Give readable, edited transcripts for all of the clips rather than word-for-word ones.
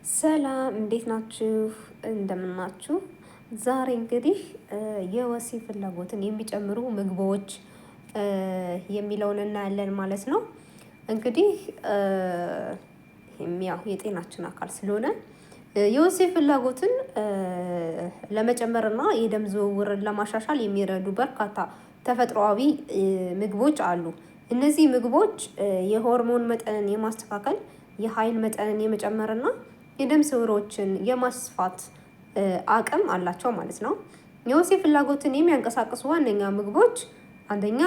ሰላም እንዴት ናችሁ? እንደምናችሁ። ዛሬ እንግዲህ የወሲብ ፍላጎትን የሚጨምሩ ምግቦች የሚለውን እናያለን ማለት ነው። እንግዲህ ያው የጤናችን አካል ስለሆነ የወሲብ ፍላጎትን ለመጨመርና የደም ዝውውርን ለማሻሻል የሚረዱ በርካታ ተፈጥሯዊ ምግቦች አሉ። እነዚህ ምግቦች የሆርሞን መጠንን የማስተካከል የኃይል መጠንን የመጨመርና የደም ስሮችን የማስፋት አቅም አላቸው ማለት ነው። የወሲብ ፍላጎትን የሚያንቀሳቅሱ ዋነኛ ምግቦች አንደኛ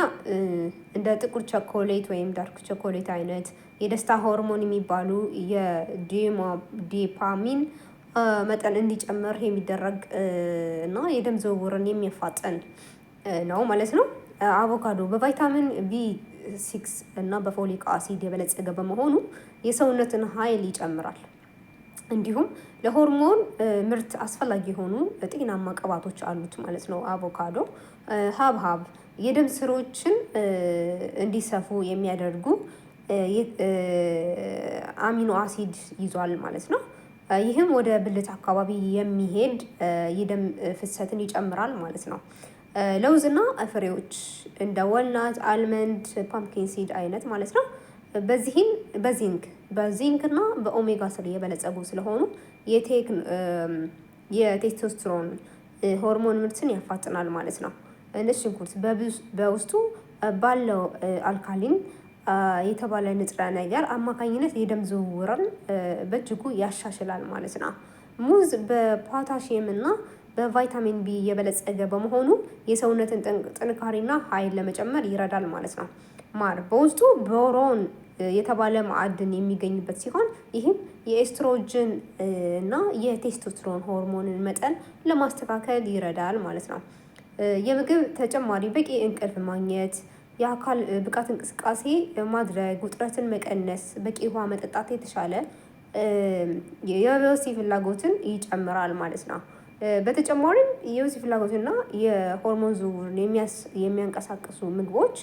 እንደ ጥቁር ቸኮሌት ወይም ዳርክ ቸኮሌት አይነት የደስታ ሆርሞን የሚባሉ የዶፓሚን መጠን እንዲጨምር የሚደረግ እና የደም ዝውውርን የሚያፋጥን ነው ማለት ነው። አቮካዶ በቫይታሚን ቢ6 እና በፎሊክ አሲድ የበለጸገ በመሆኑ የሰውነትን ኃይል ይጨምራል። እንዲሁም ለሆርሞን ምርት አስፈላጊ የሆኑ ጤናማ ቅባቶች አሉት ማለት ነው። አቮካዶ፣ ሀብሀብ የደም ስሮችን እንዲሰፉ የሚያደርጉ አሚኖ አሲድ ይዟል ማለት ነው። ይህም ወደ ብልት አካባቢ የሚሄድ የደም ፍሰትን ይጨምራል ማለት ነው። ለውዝና ፍሬዎች እንደ ወልናት፣ አልመንድ፣ ፓምኪን ሲድ አይነት ማለት ነው። በዚንክ እና በኦሜጋ ስር የበለጸጉ ስለሆኑ የቴስቶስትሮን ሆርሞን ምርትን ያፋጥናል ማለት ነው። ነጭ ሽንኩርት በውስጡ ባለው አልካሊን የተባለ ንጥረ ነገር አማካኝነት የደም ዝውውርን በእጅጉ ያሻሽላል ማለት ነው። ሙዝ በፖታሺየም እና በቫይታሚን ቢ የበለጸገ በመሆኑ የሰውነትን ጥንካሬና ኃይል ለመጨመር ይረዳል ማለት ነው። ማር በውስጡ ቦሮን የተባለ ማዕድን የሚገኝበት ሲሆን ይህም የኤስትሮጅን እና የቴስቶስትሮን ሆርሞንን መጠን ለማስተካከል ይረዳል ማለት ነው። የምግብ ተጨማሪ በቂ እንቅልፍ ማግኘት፣ የአካል ብቃት እንቅስቃሴ ማድረግ፣ ውጥረትን መቀነስ፣ በቂ ውሃ መጠጣት የተሻለ የወሲብ ፍላጎትን ይጨምራል ማለት ነው። በተጨማሪም የወሲብ ፍላጎትና የሆርሞን ዝውውርን የሚያንቀሳቅሱ ምግቦች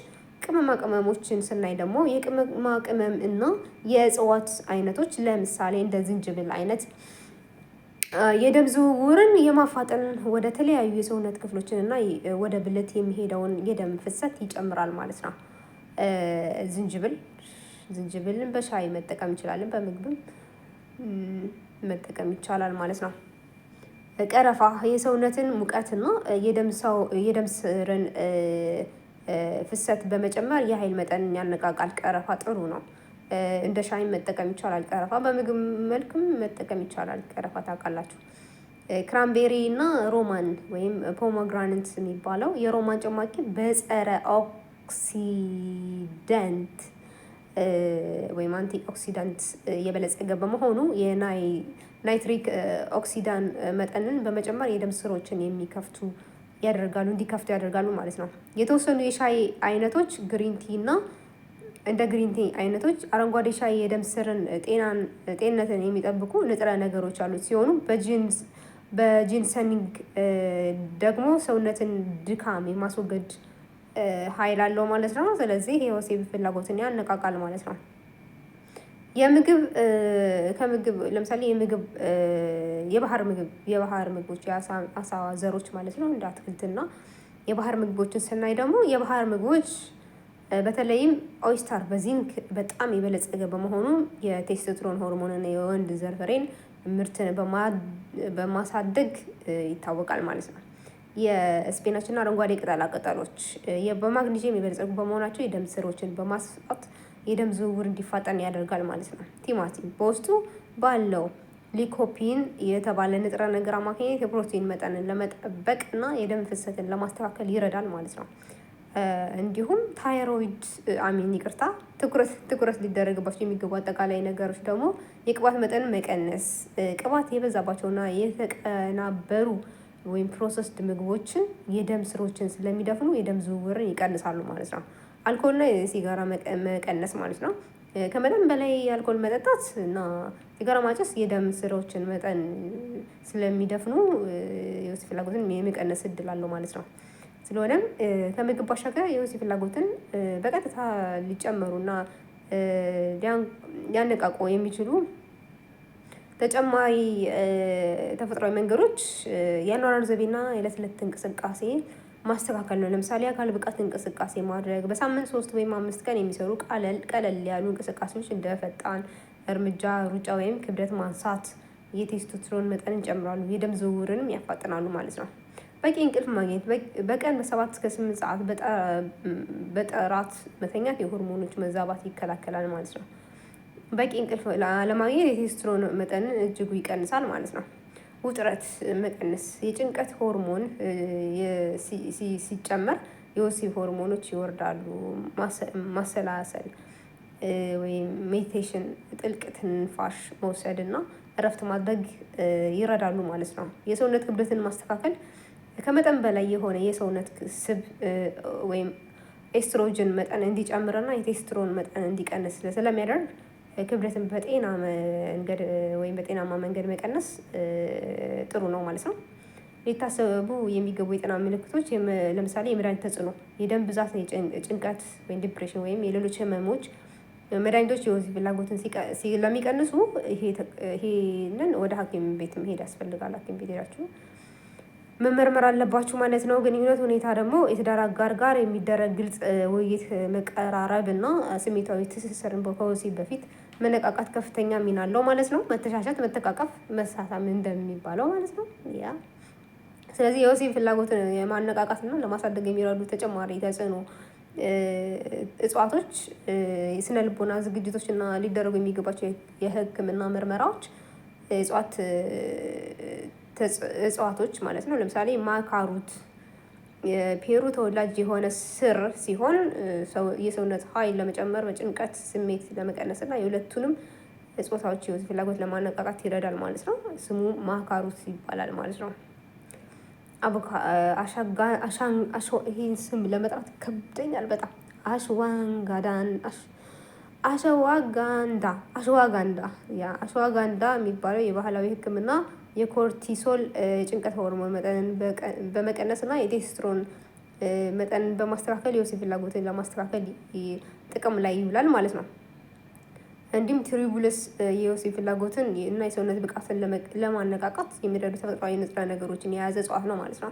ቅመማ ቅመሞችን ስናይ ደግሞ የቅመማ ቅመም እና የእጽዋት አይነቶች ለምሳሌ እንደ ዝንጅብል አይነት የደም ዝውውርን የማፋጠን ወደ ተለያዩ የሰውነት ክፍሎችን እና ወደ ብልት የሚሄደውን የደም ፍሰት ይጨምራል ማለት ነው። ዝንጅብልን በሻይ መጠቀም እንችላለን፣ በምግብም መጠቀም ይቻላል ማለት ነው። ቀረፋ የሰውነትን ሙቀትና የደም ስርን ፍሰት በመጨመር የኃይል መጠንን ያነቃቃል። ቀረፋ ጥሩ ነው። እንደ ሻይ መጠቀም ይቻላል። ቀረፋ በምግብ መልክም መጠቀም ይቻላል። ቀረፋ ታውቃላችሁ። ክራምቤሪ እና ሮማን ወይም ፖሞግራንት የሚባለው የሮማን ጭማቂ በጸረ ኦክሲደንት ወይም አንቲ ኦክሲዳንት የበለጸገ በመሆኑ የናይትሪክ ኦክሲዳን መጠንን በመጨመር የደም ስሮችን እንዲከፍቱ ያደርጋሉ ማለት ነው። የተወሰኑ የሻይ አይነቶች ግሪንቲ እና እንደ ግሪንቲ አይነቶች አረንጓዴ ሻይ የደም ስርን ጤንነትን የሚጠብቁ ንጥረ ነገሮች አሉት ሲሆኑ በጂንሰኒንግ ደግሞ ሰውነትን ድካም የማስወገድ ኃይል አለው ማለት ነው። ስለዚህ የወሲብ ፍላጎትን ያነቃቃል ማለት ነው። ከምግብ ለምሳሌ የባህር ምግቦች የአሳ ዘሮች ማለት ነው እንደ አትክልትና የባህር ምግቦችን ስናይ ደግሞ የባህር ምግቦች በተለይም ኦይስታር በዚንክ በጣም የበለጸገ በመሆኑ የቴስቶስትሮን ሆርሞንን የወንድ ዘር ፍሬን ምርትን በማሳደግ ይታወቃል ማለት ነው። የስፔናችና አረንጓዴ ቅጠላ ቅጠሎች በማግኒዚየም የበለጸጉ በመሆናቸው የደም ስሮችን በማስፋት የደም ዝውውር እንዲፋጠን ያደርጋል ማለት ነው። ቲማቲም በውስጡ ባለው ሊኮፒን የተባለ ንጥረ ነገር አማካኝነት የፕሮቲን መጠንን ለመጠበቅ እና የደም ፍሰትን ለማስተካከል ይረዳል ማለት ነው። እንዲሁም ታይሮይድ ትኩረት ሊደረግባቸው የሚገቡ አጠቃላይ ነገሮች ደግሞ የቅባት መጠን መቀነስ፣ ቅባት የበዛባቸውና የተቀናበሩ ወይም ፕሮሰስድ ምግቦችን የደም ስሮችን ስለሚደፍኑ የደም ዝውውርን ይቀንሳሉ ማለት ነው። አልኮልና የሲጋራ መቀነስ ማለት ነው። ከመጠን በላይ የአልኮል መጠጣት እና ሲጋራ ማጨስ የደም ስሮችን መጠን ስለሚደፍኑ የወሲብ ፍላጎትን የመቀነስ እድል አለው ማለት ነው። ስለሆነም ከምግብ ባሻገር የወሲብ ፍላጎትን በቀጥታ ሊጨመሩና ሊያነቃቁ የሚችሉ ተጨማሪ ተፈጥሯዊ መንገዶች የአኗኗር ዘይቤና የዕለት ዕለት እንቅስቃሴ ማስተካከል ነው። ለምሳሌ አካል ብቃት እንቅስቃሴ ማድረግ፣ በሳምንት 3 ወይም 5 ቀን የሚሰሩ ቀለል ያሉ እንቅስቃሴዎች እንደ ፈጣን እርምጃ፣ ሩጫ ወይም ክብደት ማንሳት የቴስቶስትሮን መጠንን ይጨምራሉ፣ የደም ዝውውርንም ያፋጥናሉ ማለት ነው። በቂ እንቅልፍ ማግኘት፣ በቀን በ7 እስከ 8 ሰዓት በጥራት መተኛት የሆርሞኖች መዛባት ይከላከላል ማለት ነው። በቂ እንቅልፍ ለማግኘት የቴስቶስትሮን መጠንን እጅጉ ይቀንሳል ማለት ነው። ውጥረት መቀነስ፣ የጭንቀት ሆርሞን ሲጨመር የወሲብ ሆርሞኖች ይወርዳሉ። ማሰላሰል ወይም ሜዲቴሽን፣ ጥልቅ ትንፋሽ መውሰድ እና እረፍት ማድረግ ይረዳሉ ማለት ነው። የሰውነት ክብደትን ማስተካከል፣ ከመጠን በላይ የሆነ የሰውነት ስብ ወይም ኤስትሮጅን መጠን እንዲጨምርና የቴስቶስትሮን መጠን እንዲቀንስ ስለሚያደርግ ክብደትን በጤና መንገድ ወይም በጤናማ መንገድ መቀነስ ጥሩ ነው ማለት ነው። ሊታሰቡ የሚገቡ የጤና ምልክቶች ለምሳሌ የመድኃኒት ተጽዕኖ፣ የደም ብዛት፣ ጭንቀት ወይም ዲፕሬሽን ወይም የሌሎች ህመሞች መድኃኒቶች የወሲብ ፍላጎትን ስለሚቀንሱ ይሄንን ወደ ሐኪም ቤት መሄድ ያስፈልጋል። ሐኪም ቤት ሄዳችሁ መመርመር አለባችሁ ማለት ነው። ግንኙነት ሁኔታ ደግሞ የትዳር አጋር ጋር የሚደረግ ግልጽ ውይይት፣ መቀራረብ እና ስሜታዊ ትስስርን ከወሲብ በፊት መነቃቃት ከፍተኛ ሚና አለው ማለት ነው። መተሻሸት፣ መተቃቀፍ፣ መሳሳም እንደሚባለው ማለት ነው። ያ ስለዚህ የወሲብ ፍላጎትን የማነቃቃትና ለማሳደግ የሚረዱ ተጨማሪ ተጽዕኖ እጽዋቶች፣ የስነ ልቦና ዝግጅቶች እና ሊደረጉ የሚገባቸው የሕክምና ምርመራዎች እጽዋቶች ማለት ነው። ለምሳሌ ማካሩት የፔሩ ተወላጅ የሆነ ስር ሲሆን የሰውነት ኃይል ለመጨመር፣ በጭንቀት ስሜት ለመቀነስ እና የሁለቱንም ጾታዎች የወሲብ ፍላጎት ለማነቃቃት ይረዳል ማለት ነው። ስሙ ማካሩት ይባላል ማለት ነው። ይህን ስም ለመጥራት ከብደኛል በጣም። አሸዋጋንዳ የሚባለው የባህላዊ ሕክምና የኮርቲሶል የጭንቀት ሆርሞን መጠንን በመቀነስ እና የቴስቶስትሮን መጠንን በማስተካከል የወሲብ ፍላጎትን ለማስተካከል ጥቅም ላይ ይውላል ማለት ነው። እንዲሁም ትሪቡለስ የወሲብ ፍላጎትን እና የሰውነት ብቃትን ለማነቃቃት የሚረዱ ተፈጥሯዊ ንጥረ ነገሮችን የያዘ እጽዋት ነው ማለት ነው።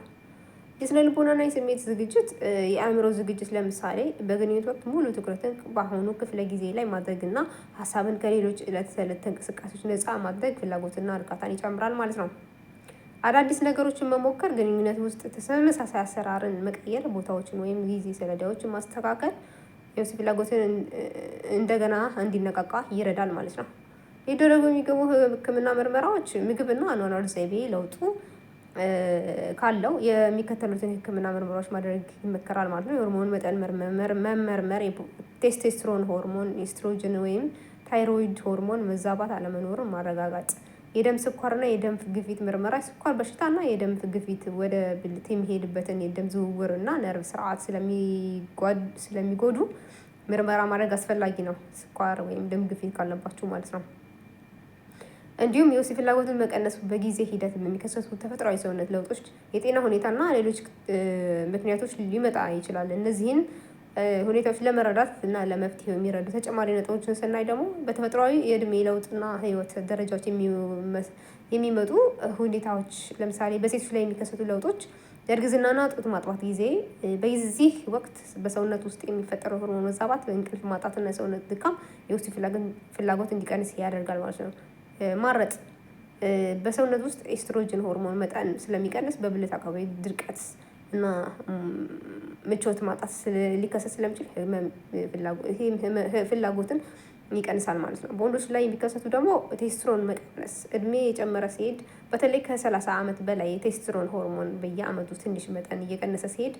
የስነ ልቦናና የስሜት ዝግጅት፣ የአእምሮ ዝግጅት ለምሳሌ በግንኙነት ወቅት ሙሉ ትኩረትን በአሁኑ ክፍለ ጊዜ ላይ ማድረግና ሀሳብን ከሌሎች ዕለት ተዕለት እንቅስቃሴዎች ነፃ ማድረግ ፍላጎትና እርካታን ይጨምራል ማለት ነው። አዳዲስ ነገሮችን መሞከር፣ ግንኙነት ውስጥ ተመሳሳይ አሰራርን መቀየር፣ ቦታዎችን ወይም ጊዜ ሰሌዳዎችን ማስተካከል የወሲብ ፍላጎትን እንደገና እንዲነቃቃ ይረዳል ማለት ነው። ሊደረጉ የሚገቡ ሕክምና ምርመራዎች ምግብና አኗኗር ዘይቤ ለውጡ ካለው የሚከተሉትን ሕክምና ምርመራዎች ማድረግ ይመከራል ማለት ነው። የሆርሞን መጠን መመርመር፣ ቴስቶስትሮን ሆርሞን፣ ኤስትሮጅን ወይም ታይሮይድ ሆርሞን መዛባት አለመኖርን ማረጋጋጥ፣ የደም ስኳርና የደም ግፊት ምርመራ፣ ስኳር በሽታና የደም ግፊት ወደ ብልት የሚሄድበትን የደም ዝውውር እና ነርቭ ስርዓት ስለሚጎዱ ምርመራ ማድረግ አስፈላጊ ነው። ስኳር ወይም ደም ግፊት ካለባችሁ ማለት ነው። እንዲሁም የወሲብ ፍላጎትን መቀነስ በጊዜ ሂደት በሚከሰቱ ተፈጥሯዊ ሰውነት ለውጦች፣ የጤና ሁኔታና ሌሎች ምክንያቶች ሊመጣ ይችላል። እነዚህን ሁኔታዎች ለመረዳት እና ለመፍትሄ የሚረዱ ተጨማሪ ነጥቦችን ስናይ ደግሞ በተፈጥሯዊ የእድሜ ለውጥና ህይወት ደረጃዎች የሚመጡ ሁኔታዎች፣ ለምሳሌ በሴቶች ላይ የሚከሰቱ ለውጦች፣ የእርግዝናና ጡት ማጥባት ጊዜ፣ በዚህ ወቅት በሰውነት ውስጥ የሚፈጠረው ሆርሞን መዛባት፣ በእንቅልፍ ማጣትና የሰውነት ድካም የወሲብ ፍላጎት እንዲቀንስ ያደርጋል ማለት ነው። ማረጥ በሰውነት ውስጥ ኤስትሮጅን ሆርሞን መጠን ስለሚቀንስ በብልት አካባቢ ድርቀት እና ምቾት ማጣት ሊከሰት ስለሚችል ፍላጎትን ይቀንሳል ማለት ነው። በወንዶች ላይ የሚከሰቱ ደግሞ ቴስቶስትሮን መቀነስ፣ እድሜ የጨመረ ሲሄድ በተለይ ከ30 ዓመት በላይ የቴስቶስትሮን ሆርሞን በየአመቱ ትንሽ መጠን እየቀነሰ ሲሄድ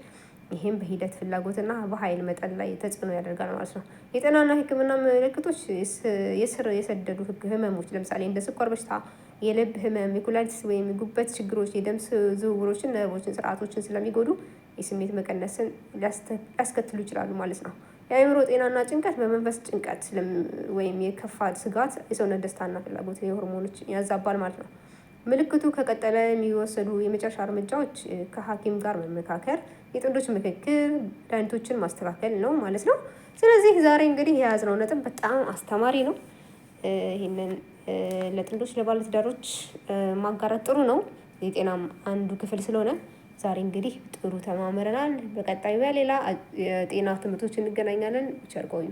ይህም በሂደት ፍላጎትና በኃይል መጠን ላይ ተጽዕኖ ያደርጋል ማለት ነው። የጤናና ሕክምና ምልክቶች የስር የሰደዱ ህመሞች ለምሳሌ እንደ ስኳር በሽታ፣ የልብ ህመም፣ የኩላሊት ወይም ጉበት ችግሮች የደም ዝውውሮችን፣ ነርቮችን፣ ስርዓቶችን ስለሚጎዱ የስሜት መቀነስን ሊያስከትሉ ይችላሉ ማለት ነው። የአእምሮ ጤናና ጭንቀት በመንፈስ ጭንቀት ወይም የከፋ ስጋት የሰውነት ደስታና ፍላጎት የሆርሞኖች ያዛባል ማለት ነው። ምልክቱ ከቀጠለ የሚወሰዱ የመጨረሻ እርምጃዎች ከሐኪም ጋር መመካከር፣ የጥንዶች ምክክር፣ መድኃኒቶችን ማስተካከል ነው ማለት ነው። ስለዚህ ዛሬ እንግዲህ የያዝነው ነጥብ በጣም አስተማሪ ነው። ይህንን ለጥንዶች ለባለትዳሮች ማጋራት ጥሩ ነው። የጤናም አንዱ ክፍል ስለሆነ ዛሬ እንግዲህ ጥሩ ተማምረናል። በቀጣዩ በሌላ የጤና ትምህርቶች እንገናኛለን። ቸር ቆዩ።